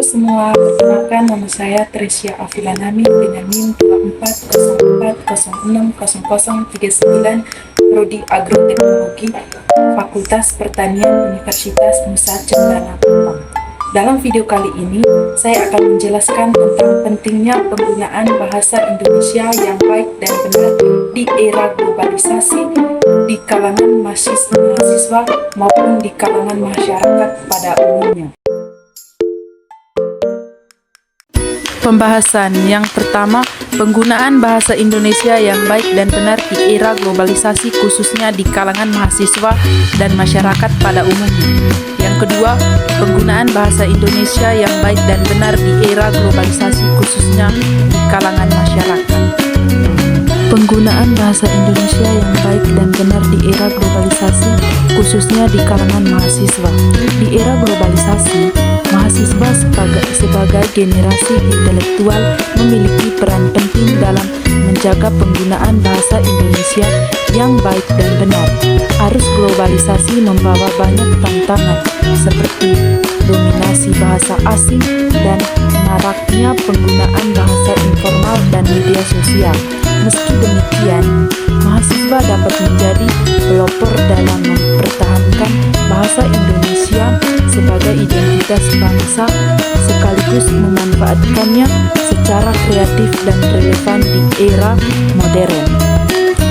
Halo semua, perkenalkan nama saya Tresya Afilanami dengan NIM 2404060039, Prodi Agroteknologi, Fakultas Pertanian Universitas Nusa Cendana Kupang. Dalam video kali ini, saya akan menjelaskan tentang pentingnya penggunaan bahasa Indonesia yang baik dan benar di era globalisasi di kalangan mahasiswa maupun di kalangan masyarakat pada umumnya. Pembahasan yang pertama, penggunaan bahasa Indonesia yang baik dan benar di era globalisasi khususnya di kalangan mahasiswa dan masyarakat pada umumnya. Yang kedua, penggunaan bahasa Indonesia yang baik dan benar di era globalisasi khususnya di kalangan masyarakat. Penggunaan bahasa Indonesia yang baik dan benar di era globalisasi khususnya di kalangan mahasiswa. Di era globalisasi, mahasiswa sebagai generasi intelektual memiliki peran penting dalam menjaga penggunaan bahasa Indonesia yang baik dan benar. Arus globalisasi membawa banyak tantangan seperti dominasi bahasa asing dan maraknya penggunaan bahasa informal dan media sosial. Meski demikian, mahasiswa dapat menjadi pelopor dalam mempertahankan bahasa Indonesia sebagai identitas bangsa sekaligus memanfaatkannya secara kreatif dan relevan di era modern.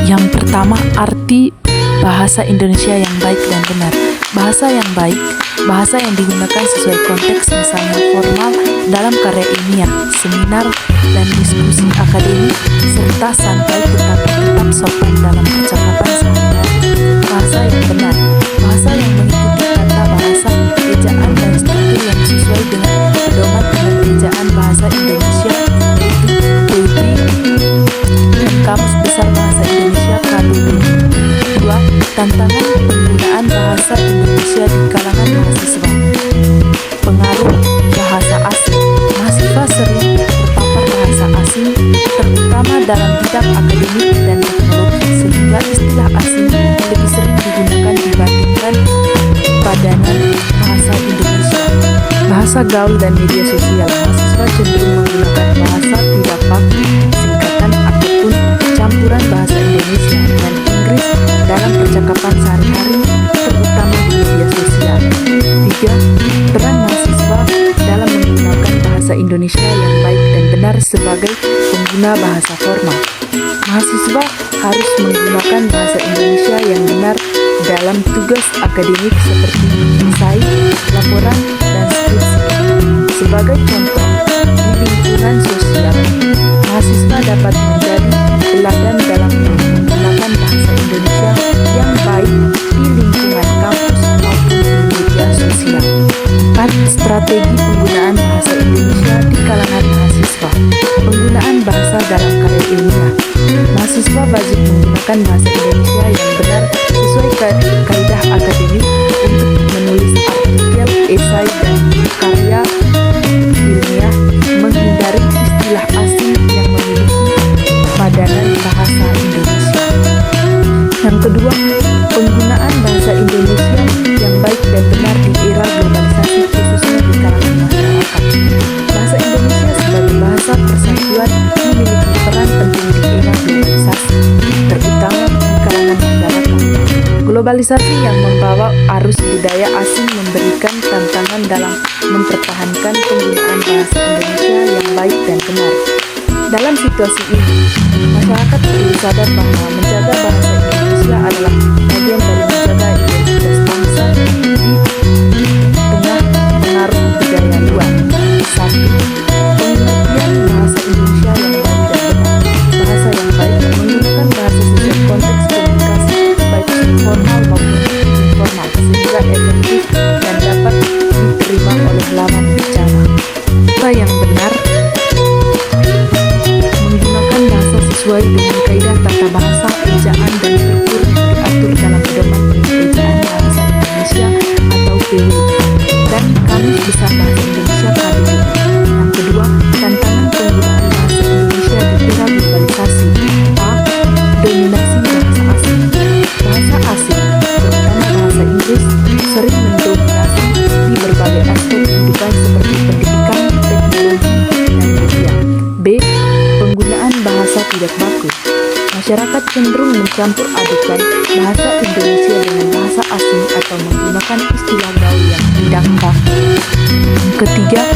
Yang pertama, arti bahasa Indonesia yang baik dan benar. Bahasa yang baik, bahasa yang digunakan sesuai konteks, misalnya formal dalam karya ilmiah, seminar, dan diskusi akademik, serta santai tetapi tetap sopan dalam percakapan sehari-hari. Bahasa yang benar, bahasa yang mengikuti tata bahasa, ejaan dan struktur yang sesuai dengan pedoman ejaan bahasa Indonesia, yaitu PUB dan Kamus Besar Bahasa Indonesia KBBI. 2. Tantangan penggunaan bahasa Indonesia di kalangan mahasiswa. Pengaruh bahasa asing. Mahasiswa sering terpapar bahasa asing, terutama dalam bidang akademik dan teknologi, sehingga istilah asing lebih sering digunakan dibandingkan padanan bahasa Indonesia. Bahasa gaul dan media sosial. Mahasiswa cenderung menggunakan bahasa tidak baku, singkatan ataupun campuran bahasa Indonesia dan Inggris dalam percakapan sehari-hari, terutama di media sosial. 3. Peran mahasiswa dalam menggunakan bahasa Indonesia yang baik dan benar sebagai pengguna bahasa formal. Mahasiswa harus menggunakan bahasa Indonesia yang benar dalam tugas akademik seperti esai, laporan, dan skripsi. Sebagai contoh, di lingkungan sosial, mahasiswa dapat menjadi teladan dalam menggunakan bahasa Indonesia yang baik di lingkungan kampus maupun di media sosial. 4. Strategi penggunaan bahasa Indonesia di kalangan mahasiswa. Penggunaan bahasa dalam karya ilmiah. Mahasiswa wajib menggunakan bahasa Indonesia yang benar sesuai kaidah akademik untuk menulis artikel, esai, dan karya ilmiah, menghindari istilah asing yang memiliki padanan bahasa Indonesia. Yang kedua, penggunaan bahasa Indonesia yang baik dan benar di era globalisasi khususnya di kalangan masyarakat. Bahasa Indonesia sebagai bahasa persatuan memiliki peran penting di era globalisasi, terutama di kalangan masyarakat. Globalisasi yang membawa arus budaya asing memberikan tantangan dalam mempertahankan penggunaan bahasa Indonesia yang baik dan benar. Dalam situasi ini, masyarakat perlu sadar bahwa menjaga bahasa Indonesia adalah bagian dari menjaga identitas bangsa di tengah pengaruh budaya luar. 1. Pengertian bahasa Indonesia yang baik dan benar. Bahasa yang baik menggunakan bahasa sesuai konteks komunikasi, baik formal maupun informal, sehingga efektif dan dapat diterima oleh lawan bicara. Yang benar menggunakan bahasa sesuai dengan kaidah tata bahasa, ejaan, dan struktur yang diatur dalam pedoman ejaan bahasa Indonesia atau PUB dan Kamus Besar Bahasa Indonesia KBBI. Yang kedua, tantangan penggunaan bahasa Indonesia di era globalisasi. A. Dominasi bahasa asing. Bahasa asing, terutama bahasa Inggris, sering mendominasi di berbagai aspek kehidupan seperti pendidikan, Masyarakat cenderung mencampur adukan bahasa Indonesia dengan bahasa asing atau menggunakan istilah gaul yang tidak pas. Ketiga,